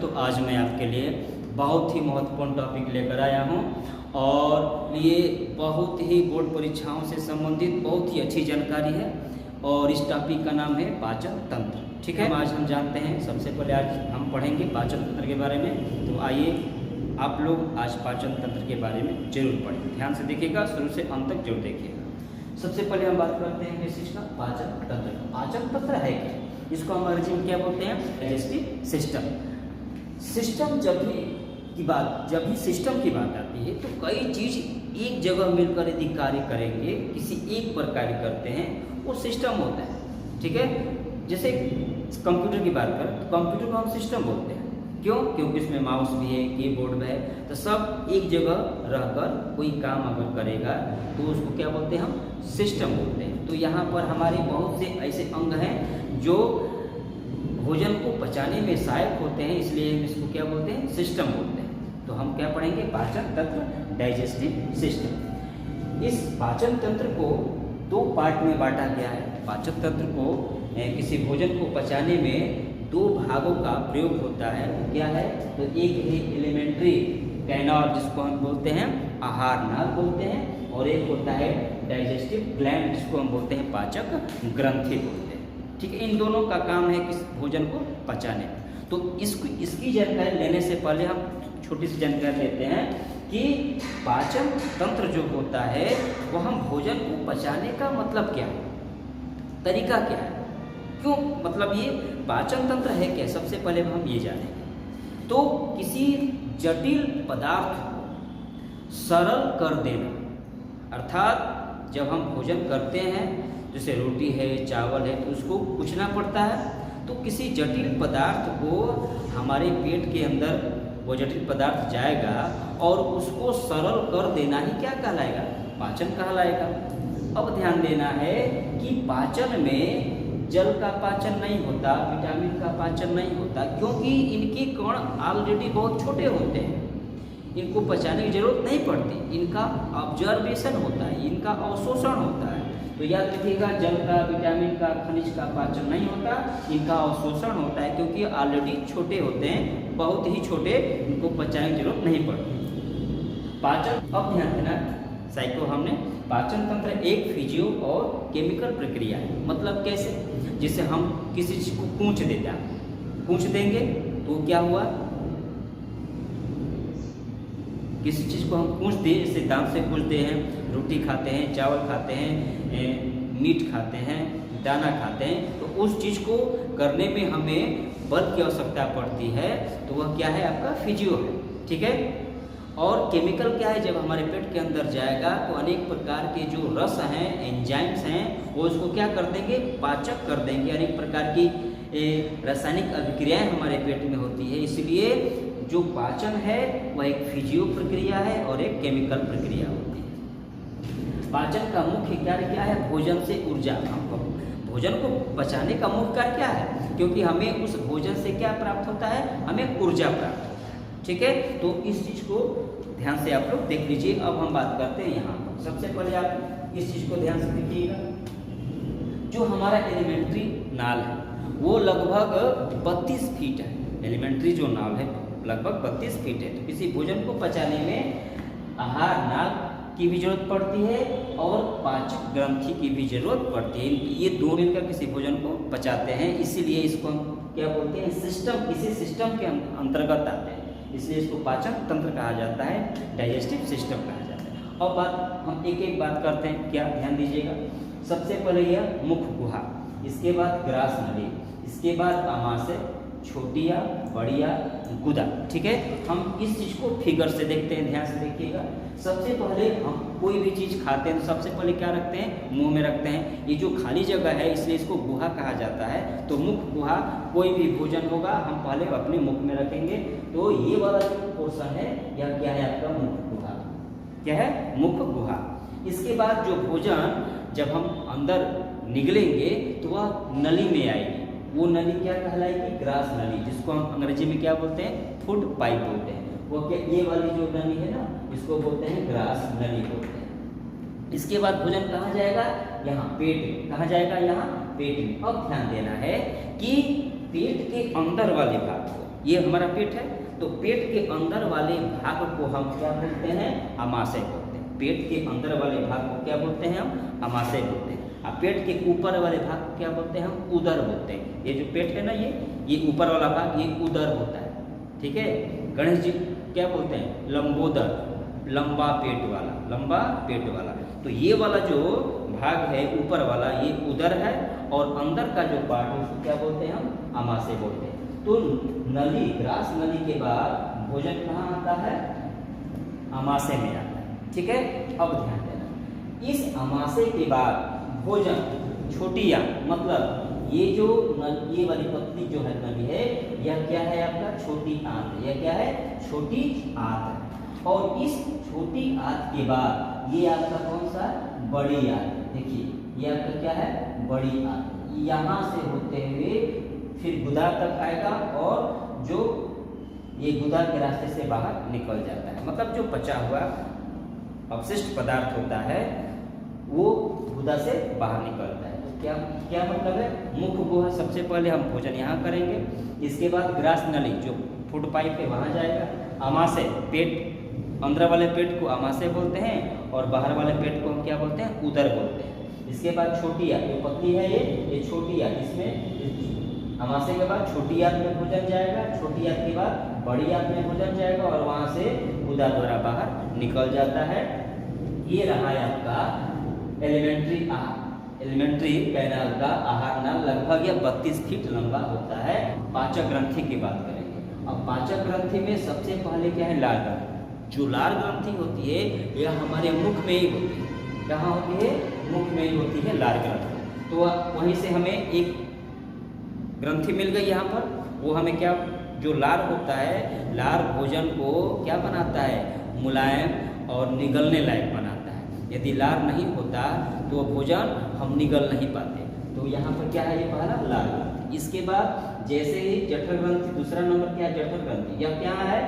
तो आज मैं आपके लिए बहुत ही महत्वपूर्ण टॉपिक लेकर आया हूं और ये बहुत ही बोर्ड परीक्षाओं से संबंधित बहुत ही अच्छी जानकारी है और इस टॉपिक का नाम है पाचन तंत्र। ठीक है, आज हम जानते हैं। सबसे पहले आज हम पढ़ेंगे पाचन तंत्र के बारे में। तो आइए आप लोग आज पाचन तंत्र के बारे में जरूर पढ़ें, ध्यान से देखिएगा, शुरू से अंत तक जरूर देखिएगा। सबसे पहले हम बात करते हैं किस चीज़ का, पाचन तंत्र। पाचन तंत्र है क्या? इसको हम अंग्रेजी में क्या बोलते हैं? Digestive system. सिस्टम जब भी सिस्टम की बात आती है तो कई चीज एक जगह मिलकर यदि कार्य करेंगे, किसी एक पर कार्य करते हैं, वो सिस्टम होता है। ठीक है, जैसे कंप्यूटर की बात करें तो कंप्यूटर को हम सिस्टम बोलते हैं। क्यों? क्योंकि इसमें माउस भी है, कीबोर्ड भी है, तो सब एक जगह रहकर कोई काम अगर करेगा तो उसको क्या बोलते हैं? हम सिस्टम बोलते हैं। तो यहाँ पर हमारे बहुत से ऐसे अंग हैं जो भोजन को पचाने में सहायक होते हैं, इसलिए हम इसको क्या बोलते हैं? सिस्टम बोलते हैं। तो हम क्या पढ़ेंगे? पाचन तंत्र, डाइजेस्टिव सिस्टम। इस पाचन तंत्र को दो पार्ट में बांटा गया है। पाचन तंत्र को किसी भोजन को पचाने में दो भागों का प्रयोग होता है। वो क्या है? तो एक है एलिमेंट्री कैनाल, जिसको हम बोलते हैं आहार नाल बोलते हैं, और एक होता है डाइजेस्टिव ग्लैंड, जिसको हम बोलते हैं पाचक ग्रंथि बोलते हैं। ठीक है, इन दोनों का काम है किस भोजन को पचाने। तो इसकी जानकारी लेने से पहले हम छोटी सी जानकारी लेते हैं कि पाचन तंत्र जो होता है वह हम भोजन को पचाने का मतलब क्या है, तरीका क्या है, क्यों, मतलब ये पाचन तंत्र है क्या? सबसे पहले हम ये जानेंगे। तो किसी जटिल पदार्थ को सरल कर देना, अर्थात जब हम भोजन करते हैं, जैसे रोटी है, चावल है, तो उसको कुचना पड़ता है। तो किसी जटिल पदार्थ को हमारे पेट के अंदर वो जटिल पदार्थ जाएगा और उसको सरल कर देना ही क्या कहलाएगा? पाचन कहलाएगा। अब ध्यान देना है कि पाचन में जल का पाचन नहीं होता, विटामिन का पाचन नहीं होता, क्योंकि इनके कण ऑलरेडी बहुत छोटे होते हैं, इनको पचाने की जरूरत नहीं पड़ती, इनका ऑब्जर्वेशन होता है, इनका अवशोषण होता है। तो याद रखिएगा, जल का, विटामिन का, खनिज का पाचन नहीं होता, इनका अवशोषण होता है, क्योंकि ऑलरेडी छोटे होते हैं, बहुत ही छोटे, इनको पचाने की जरूरत नहीं पड़ती। पाचन, अब ध्यान देना, साइको हमने पाचन तंत्र एक फिजियो और केमिकल प्रक्रिया है। मतलब कैसे? जैसे हम किसी चीज को कूच देते हैं, कूच देंगे तो क्या हुआ? किसी चीज को हम कूच दें, जैसे दांत से कूचते हैं, रोटी खाते हैं, चावल खाते हैं, मीट खाते हैं, दाना खाते हैं, तो उस चीज को करने में हमें बल की आवश्यकता पड़ती है, तो वह क्या है? आपका फिजियो है। ठीक है, और केमिकल क्या है? जब हमारे पेट के अंदर जाएगा तो अनेक प्रकार के जो रस हैं, एंजाइम्स हैं, वो उसको क्या कर देंगे? पाचक कर देंगे। अनेक प्रकार की रासायनिक अभिक्रियाएं हमारे पेट में होती है, इसलिए जो पाचन है वह एक फिजियो प्रक्रिया है और एक केमिकल प्रक्रिया होती है। पाचन का मुख्य कार्य क्या है? भोजन से ऊर्जा, भोजन को पचाने का मुख्य कार्य क्या है? क्योंकि हमें उस भोजन से क्या प्राप्त होता है? हमें ऊर्जा प्राप्त होता है। ठीक है, तो इस चीज को ध्यान से आप लोग देख लीजिए। अब हम बात करते हैं यहाँ पर। सबसे पहले आप इस चीज को ध्यान से देखिएगा, जो हमारा एलिमेंट्री नाल है वो लगभग 32 फीट है। एलिमेंट्री जो नाल है लगभग 32 फीट है। तो किसी भोजन को पचाने में आहार नाल की भी जरूरत पड़ती है और पाचक ग्रंथि की भी जरूरत पड़ती है। ये दो मिलकर किसी भोजन को पचाते हैं, इसीलिए इसको हम क्या बोलते हैं? सिस्टम, इसी सिस्टम के अंतर्गत आते हैं, इसलिए इसको पाचन तंत्र कहा जाता है, डाइजेस्टिव सिस्टम कहा जाता है। अब बात हम एक एक बात करते हैं, क्या ध्यान दीजिएगा। सबसे पहले यह मुख गुहा, इसके बाद ग्रास नली, इसके बाद आमाशय, छोटिया, बड़िया, गुदा। ठीक है, हम इस चीज को फिगर से देखते हैं, ध्यान से देखिएगा। सबसे पहले हम कोई भी चीज खाते हैं तो सबसे पहले क्या रखते हैं? मुंह में रखते हैं। ये जो खाली जगह है इसलिए इसको गुहा कहा जाता है। तो मुख गुहा, कोई भी भोजन होगा हम पहले अपने मुख में रखेंगे। तो ये वाला जो पोर्शन है यह क्या है? आपका मुख गुहा। क्या है? मुख गुहा। इसके बाद जो भोजन जब हम अंदर निगलेंगे तो वह नली में आएगी, वो नली क्या कहलाएगी? ग्रास नली, जिसको हम अंग्रेजी में क्या बोलते हैं? फूड पाइप बोलते हैं। वो क्या, ये वाली जो नली है ना, इसको बोलते हैं ग्रास नली बोलते हैं। इसके बाद भोजन कहाँ जाएगा? यहाँ पेट में। कहाँ जाएगा? यहाँ पेट में। अब ध्यान देना है कि पेट के अंदर वाले भाग को ये हमारा पेट है, तो पेट के अंदर वाले भाग को हम क्या बोलते हैं? अमाशय बोलते हैं। पेट के अंदर वाले भाग को क्या बोलते हैं? हम अमाशय बोलते हैं। और पेट के ऊपर वाले भाग को क्या बोलते हैं? हम उदर बोलते हैं। ये जो पेट है ना, ये ऊपर वाला भाग ये उदर होता है, ठीक है। गणेश जी क्या बोलते हैं? लंबोदर, लंबा पेट वाला, लंबा पेट वाला। तो ये वाला जो भाग है ऊपर वाला, ये उदर है, और अंदर का जो पार्ट है उसको क्या बोलते हैं? हम अमाशय बोलते हैं। तो नली, ग्रास नली के बाद भोजन कहाँ आता है? अमाशय में आता है, ठीक है। अब ध्यान देना, इस अमाशय के बाद भोजन छोटी आंत, मतलब ये जो ये वाली पतली जो है नली है, यह क्या है? आपका छोटी आंत। यह क्या है? छोटी आंत है। और इस छोटी आंत के बाद ये आपका कौन सा? बड़ी आंत। देखिए ये आपका क्या है? बड़ी आंत। यहाँ से होते हुए फिर गुदा तक आएगा, और जो ये गुदा के रास्ते से बाहर निकल जाता है। मतलब जो बचा हुआ अवशिष्ट पदार्थ होता है वो गुदा से बाहर निकलता है। तो क्या क्या मतलब है? मुख गुहा, सबसे पहले हम भोजन यहाँ करेंगे, इसके बाद ग्रास नली जो फूड पाइप है वहाँ जाएगा। अमाशय, पेट, अंदर वाले पेट को अमाशय बोलते हैं, और बाहर वाले पेट को हम क्या बोलते हैं? उदर बोलते हैं। इसके बाद छोटी आंत, जो पतली है ये छोटी आंत, इसमें अमाशय के बाद छोटी आंत में भोजन जाएगा, छोटी आंत के बाद बड़ी आंत में भोजन जाएगा, और वहाँ से गुदा द्वारा बाहर निकल जाता है। ये रहा है आपका एलिमेंट्री आहार। एलिमेंट्री कैनाल का आहार नाल लगभग यह 32 फीट लंबा होता है। पाचक ग्रंथि की बात करेंगे। अब पाचक ग्रंथि में सबसे पहले क्या है? लार ग्रंथि। जो लार ग्रंथि होती है यह हमारे मुख में ही होती है। कहाँ होती है? मुख में ही होती है लार ग्रंथि। तो वहीं से हमें एक ग्रंथि मिल गई यहाँ पर। वो हमें क्या, जो लार होता है, लार भोजन को क्या बनाता है? मुलायम और निगलने लायक बनाता है। यदि लार नहीं होता तो वो भोजन हम निगल नहीं पाते। तो यहाँ पर क्या है? ये पहला लार ग्रंथि। इसके बाद जैसे ही जठर ग्रंथि, दूसरा नंबर क्या है? जठर ग्रंथि। यह क्या है?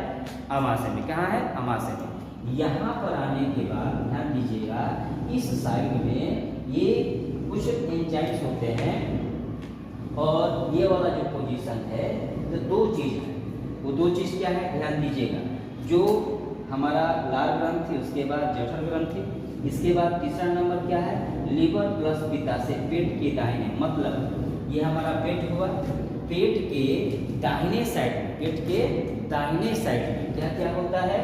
अमाशय में। कहाँ है? अमाशय में। यहाँ पर आने के बाद ध्यान दीजिएगा, इस साइड में ये कुछ एंजाइम्स होते हैं, और ये वाला जो पोजीशन है, तो दो चीज है। वो दो चीज क्या है? ध्यान दीजिएगा, जो हमारा लार ग्रंथि, उसके बाद जठर ग्रंथि, इसके बाद तीसरा नंबर क्या है? लीवर प्लस पित्ताशय, पेट के दाहिने, मतलब ये हमारा पेट हुआ, पेट के दाहिने साइड में, पेट के दाहिने साइड में क्या क्या होता है?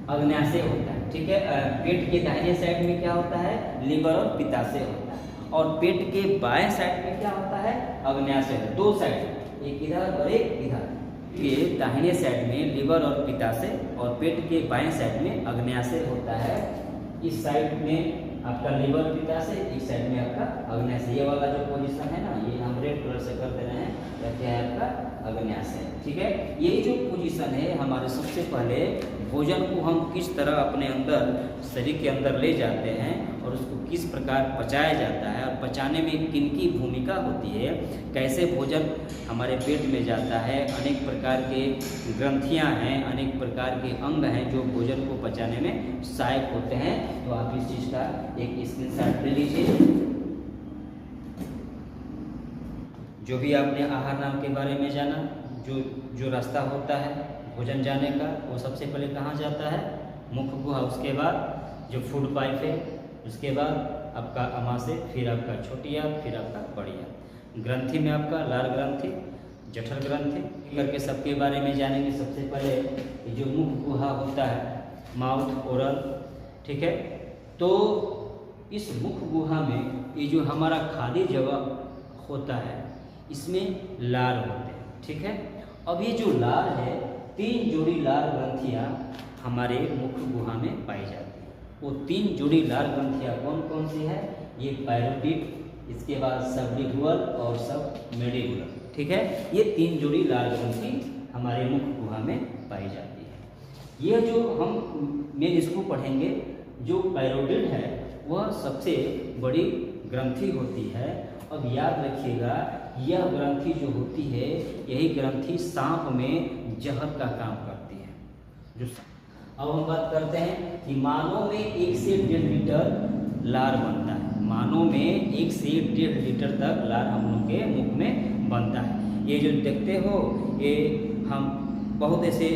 अग्न्याशय होता है, ठीक है। पेट के दाहिने साइड में क्या होता है? लीवर और पित्ताशय होता है। और पेट के बाएं साइड में क्या होता है? अग्न्याशय। दो साइड, एक इधर और एक इधर। के दाहिने साइड में लीवर और पित्ताशय, और पेट के बाएं साइड में अग्न्याशय होता है। इस साइड में आपका लीवर पित्ताशय, एक साइड में आपका अग्न्याशय। ये वाला जो पोजीशन है ना, ये हम रेड कलर से कर दे रहे हैं, क्या है? आपका अग्न्याशय, ठीक है। ये जो पोजीशन है हमारे, सबसे पहले भोजन को हम किस तरह अपने अंदर, शरीर के अंदर ले जाते हैं, और उसको किस प्रकार पचाया जाता है, और पचाने में किन की भूमिका होती है, कैसे भोजन हमारे पेट में जाता है। अनेक प्रकार के ग्रंथियां हैं, अनेक प्रकार के अंग हैं जो भोजन को पचाने में सहायक होते हैं। तो आप इस चीज़ का एक स्क्रीनशॉट ले लीजिए। जो भी आपने आहार नाम के बारे में जाना, जो रास्ता होता है भोजन जाने का, वो सबसे पहले कहाँ जाता है? मुख गुहा, उसके बाद जो फूड पाइप है, उसके बाद आपका अमाशय, फिर आपका छोटी आंत, फिर आपका बड़ी आंत। ग्रंथि में आपका लार ग्रंथि, जठर ग्रंथि करके सबके बारे में जानेंगे। सबसे पहले जो मुख गुहा होता है, माउथ ओरल, ठीक है। तो इस मुख गुहा में ये जो हमारा खाली जगह होता है, इसमें लार होते हैं, ठीक है। अब ये जो लार है, 3 जोड़ी लार ग्रंथियाँ हमारे मुख गुहा में पाई जाती है। वो 3 जोड़ी लार ग्रंथियाँ कौन कौन सी है? ये पैरोटिड, इसके बाद सबलिंगुअल और सबमेंडिबुलर, ठीक है। ये 3 जोड़ी लार ग्रंथि हमारे मुख गुहा में पाई जाती है। यह जो हम मेन इसको पढ़ेंगे, जो पैरोटिड है वह सबसे बड़ी ग्रंथि होती है। अब याद रखिएगा, यह ग्रंथि जो होती है, यही ग्रंथि सांप में जहर का काम करती है। जो अब हम बात करते हैं कि मानव में 1 से 1.5 लीटर लार बनता है। मानव में 1 से 1.5 लीटर तक लार हम लोग के मुख में बनता है। ये जो देखते हो ये हम बहुत ऐसे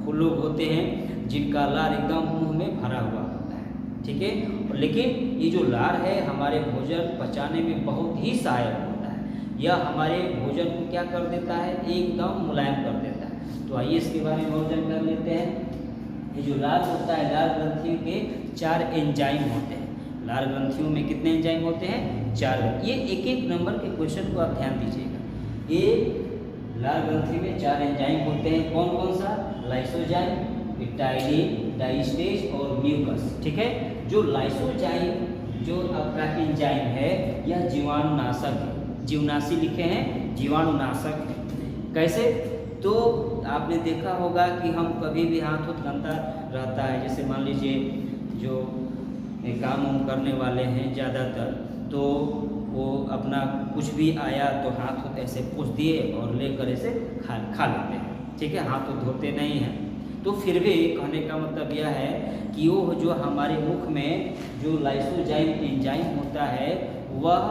लोग होते हैं जिनका लार एकदम मुंह में भरा हुआ होता है, ठीक है, लेकिन ये जो लार है हमारे भोजन पचाने में बहुत ही सहायक होता है। यह हमारे भोजन को क्या कर देता है, एकदम मुलायम कर देता है। तो आइए इसके बारे में और जानकारी लेते हैं। ये जो लार होता है, लार ग्रंथियों के 4 एंजाइम होते हैं। लार ग्रंथियों में कितने एंजाइम होते हैं, 4। ये एक एक नंबर के क्वेश्चन को आप ध्यान दीजिएगा। ये लार ग्रंथि में 4 एंजाइम होते हैं। कौन कौन सा, लाइसोजाइम, टाइलिन, डाइस्टेज और म्यूकस, ठीक है। जो लाइसोजाइम जो आपका एंजाइम है यह जीवाणुनाशक है, जीवनाशी लिखे हैं, जीवाणुनाशक है। कैसे, तो आपने देखा होगा कि हम कभी भी हाथ गंदा रहता है, जैसे मान लीजिए जो काम वाम करने वाले हैं ज़्यादातर, तो वो अपना कुछ भी आया तो हाथ ऐसे पोंछ दिए और लेकर ऐसे खा लेते हैं, ठीक है, हाथ धोते नहीं हैं। तो फिर भी कहने का मतलब यह है कि वो जो हमारे मुख में जो लाइसोजाइम एंजाइम होता है वह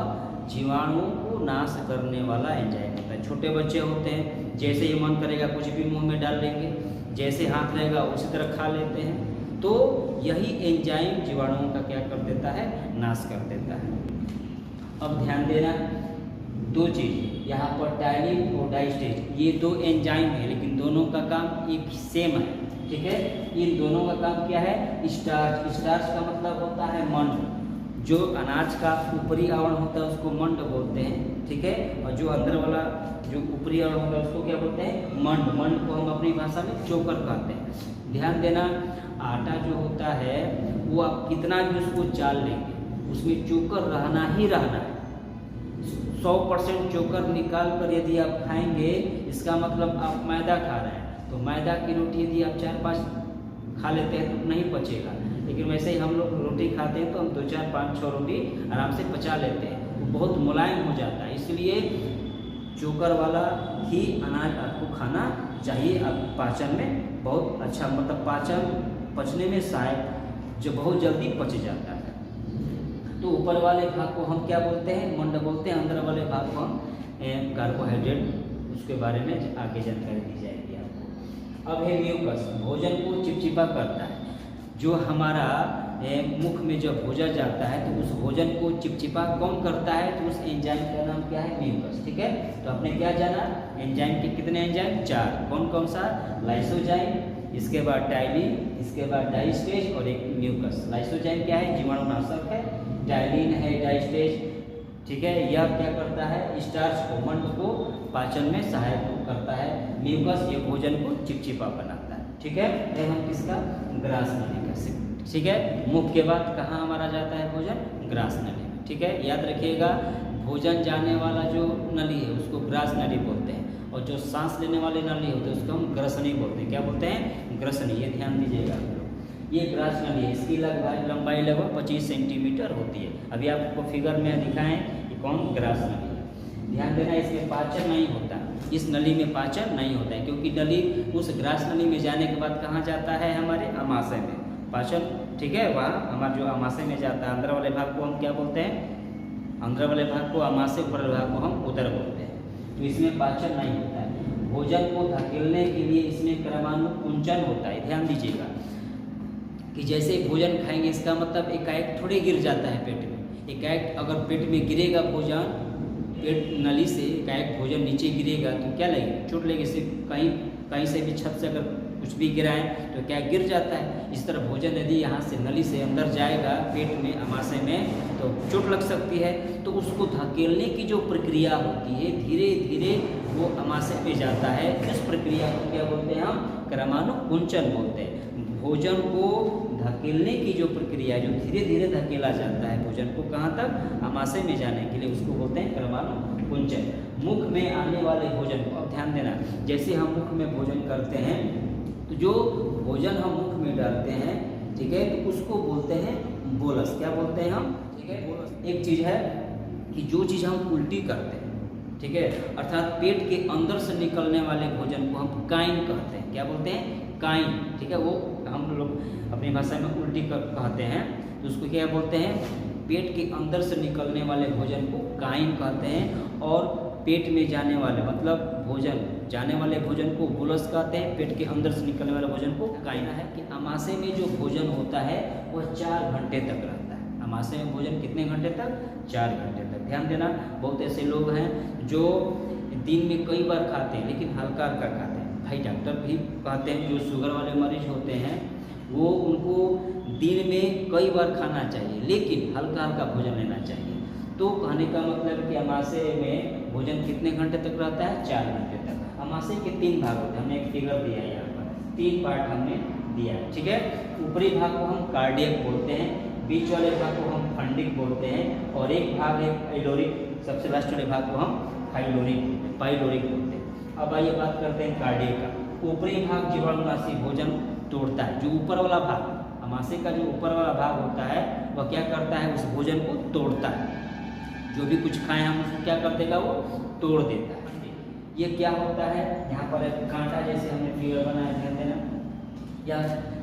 जीवाणुओं को नाश करने वाला एंजाइम होता है। छोटे बच्चे होते हैं, जैसे ही मन करेगा कुछ भी मुंह में डाल लेंगे, जैसे हाथ रहेगा उसी तरह खा लेते हैं। तो यही एंजाइम जीवाणुओं का क्या कर देता है, नाश कर देता है। अब ध्यान देना 2 चीज़ यहाँ पर, टाइलिन और डाइस्टेज, ये 2 एंजाइम है लेकिन दोनों का काम एक सेम है, ठीक है। इन दोनों का काम क्या है, स्टार्च। स्टार्च का मतलब होता है मंड। जो अनाज का ऊपरी आवरण होता है उसको मंड बोलते हैं, ठीक है, और जो अंदर वाला जो ऊपरी आवरण होता है उसको क्या बोलते हैं, मंड। मंड को हम अपनी भाषा में चोकर कहते हैं। ध्यान देना, आटा जो होता है वो आप कितना भी उसको चाल लेंगे उसमें चोकर रहना ही रहना है। 100% चोकर निकाल कर यदि आप खाएंगे इसका मतलब आप मैदा खा रहे हैं। तो मैदा की रोटी यदि आप 4-5 खा लेते हैं तो नहीं पचेगा, लेकिन वैसे ही हम लोग रोटी खाते हैं तो हम 2, 4, 5, 6 रोटी आराम से पचा लेते हैं, वो बहुत मुलायम हो जाता है। इसलिए चोकर वाला ही अनाज आपको खाना चाहिए। आप पाचन में बहुत अच्छा, मतलब पचने में सहायक, जो बहुत जल्दी पच जाता है। तो ऊपर वाले भाग को हम क्या बोलते हैं, मंड बोलते हैं। अंदर वाले भाग को हम कार्बोहाइड्रेट, उसके बारे में आगे जानकारी दी जाएगी आपको। अब है म्यूकस, भोजन को चिपचिपा करता है। जो हमारा मुख में जब भोजन जाता है तो उस भोजन को चिपचिपा कौन करता है, तो उस एंजाइम का नाम क्या है, म्यूकस, ठीक है। तो आपने क्या जाना, एंजाइम के कितने एंजाइम, 4। कौन कौन सा, लाइसोजाइम, इसके बाद टाइलिन, इसके बाद डाइस्टेज और एक म्यूकस। लाइसोजाइम क्या है, जीवाणुनाशक है। टाइलिन है, डाइस्टेज, ठीक है, यह क्या करता है, स्टार्च को, मंड को पाचन में सहायक करता है। म्यूकस ये भोजन को चिपचिपा बनाता है, ठीक है। ये हम किसका, ग्रास नली का, ठीक है। मुख के बाद कहाँ हमारा जाता है भोजन, ग्रास नली में, ठीक है। याद रखिएगा, भोजन जाने वाला जो नली है उसको ग्रास नली बोलते हैं, और जो सांस लेने वाली नली होती है उसको हम ग्रसनी बोलते हैं। क्या बोलते हैं, ग्रसनी। ये ध्यान दीजिएगा आप लोग। ये ग्रास नली है, इसकी लंबाई लगभग 25 सेंटीमीटर होती है। अभी आपको फिगर में दिखाएं कि कौन ग्रास नली है। ध्यान देना, इसमें पाचन नहीं होता, इस नली में पाचन नहीं होता है, क्योंकि नली उस ग्रास नली में जाने के बाद कहाँ जाता है, हमारे आमाशय में पाचन, ठीक है। वहाँ हमारा जो आमाशय में जाता है, अंदर वाले भाग को हम क्या बोलते हैं, अंदर वाले भाग को आमाशय, ऊपर वाले भाग को हम उदर बोलते हैं। तो इसमें पाचन नहीं होता है। भोजन को धकेलने के लिए इसमें क्रमानुकुंचन होता है। ध्यान दीजिएगा कि जैसे भोजन खाएंगे इसका मतलब एकाएक थोड़े गिर जाता है पेट में। एकाएक अगर पेट में गिरेगा भोजन, पेट नली से एकाएक भोजन नीचे गिरेगा तो क्या लगेगा, चोट लगेगी। सिर्फ कहीं से भी छत से अगर कुछ भी गिराएं तो क्या गिर जाता है। इस तरह भोजन यदि यहाँ से नली से अंदर जाएगा पेट में, आमाशय में, तो चोट लग सकती है। तो उसको धकेलने की जो प्रक्रिया होती है, धीरे धीरे वो आमाशय में जाता है। इस प्रक्रिया को क्या बोलते हैं हम, क्रमानुकुंचन बोलते हैं। भोजन को धकेलने की जो प्रक्रिया, जो धीरे धीरे धकेला जाता है भोजन को कहाँ तक, आमाशय में जाने के लिए, उसको बोलते हैं क्रमानुकुंचन। मुख में आने वाले भोजन को, अब ध्यान देना, जैसे हम मुख में भोजन करते हैं तो जो भोजन हम मुख में डालते हैं, ठीक है, तो उसको बोलते हैं बोलस। क्या बोलते हैं हम, ठीक है, बोलस। एक चीज़ है कि जो चीज़ हम उल्टी करते हैं, ठीक है, अर्थात पेट के अंदर से निकलने वाले भोजन को हम काइन कहते हैं। क्या बोलते हैं, काइन, ठीक है। वो हम लोग अपनी भाषा में उल्टी कहते हैं, तो उसको क्या बोलते हैं, पेट के अंदर से निकलने वाले भोजन को काइन कहते हैं। और पेट में जाने वाले मतलब भोजन, जाने वाले भोजन को बुलस कहते हैं, पेट के अंदर से निकलने वाले भोजन को कायना है। कि अमाशय में जो भोजन होता है वह 4 घंटे तक रहता है। अमाशय में भोजन कितने घंटे तक? 4 घंटे तक। ध्यान देना, बहुत ऐसे लोग हैं जो दिन में कई बार खाते हैं लेकिन हल्का हल्का खाते हैं। भाई डॉक्टर भी कहते हैं जो शुगर वाले मरीज होते हैं वो उनको दिन में कई बार खाना चाहिए लेकिन हल्का हल्का भोजन लेना चाहिए। तो कहने का मतलब कि अमाशय में भोजन कितने घंटे तक रहता है? 4 घंटे तक। अमाशय के 3 भाग होते हैं, हमने एक फिगर दिया है यहाँ पर, 3 पार्ट हमने दिया है, ठीक है। ऊपरी भाग को हम कार्डियक बोलते हैं, बीच वाले भाग को हम फंडिक बोलते हैं और एक भाग है पाइलोरिक, सबसे लास्ट वाले भाग को हम पाइलोरिक बोलते हैं। अब आइए बात करते हैं कार्डियक का। ऊपरी भाग जीवाणुनाशी भोजन तोड़ता है। जो ऊपर वाला भाग, अमाशय का जो ऊपर वाला भाग होता है वह क्या करता है? उस भोजन को तोड़ता है। जो भी कुछ खाएं हम उसको क्या कर देगा? वो तोड़ देता है। ये क्या होता है? यहाँ पर एक कांटा जैसे हमने फिगर बनाया, ध्यान देना, या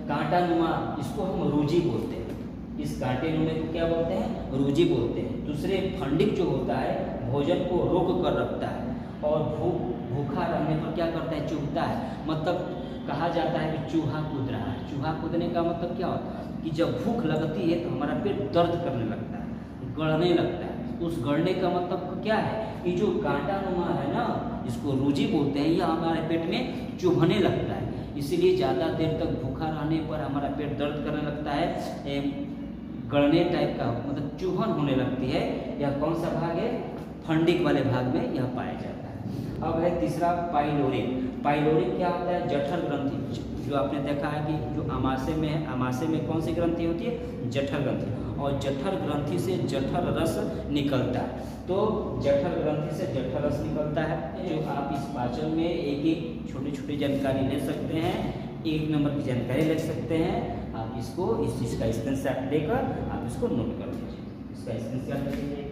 कांटा नुमा, इसको हम रूजी बोलते हैं। इस कांटे नुमे को क्या बोलते हैं? रूजी बोलते हैं। दूसरे फंडिक जो होता है भोजन को रोक कर रखता है और भूखा रहने पर क्या करता है? चूहता है। मतलब कहा जाता है कि चूहा कूद रहा है। चूहा कूदने का मतलब क्या होता है? कि जब भूख लगती है तो हमारा पेट दर्द करने लगता है, गड़ने लगता है। उस गड़ने का मतलब क्या है? कि जो कांटा नुमा है ना, जिसको रूजी बोलते हैं, यह हमारे पेट में चुभने लगता है। इसीलिए ज़्यादा देर तक भूखा रहने पर हमारा पेट दर्द करने लगता है, गड़ने टाइप का, मतलब चुभन होने लगती है। यह कौन सा भाग है? फंडिक वाले भाग में यह पाया जाता है। अब है तीसरा पाइलोरिक। पाइलोरिक क्या होता है? जठर ग्रंथि। जो आपने देखा है कि जो अमाशय में है, अमाशय में कौन सी ग्रंथि होती है? जठर ग्रंथि। और जठर ग्रंथि से जठर रस निकलता है। तो जठर ग्रंथि से जठर रस निकलता है। जो आप इस पाचन में एक एक छोटी छोटी जानकारी ले सकते हैं, 1 नंबर की जानकारी ले सकते हैं। आप इसको, इस चीज़ का स्क्रीनशॉट लेकर आप इसको नोट कर लीजिए। इसका स्क्रीनशॉट ले लीजिए।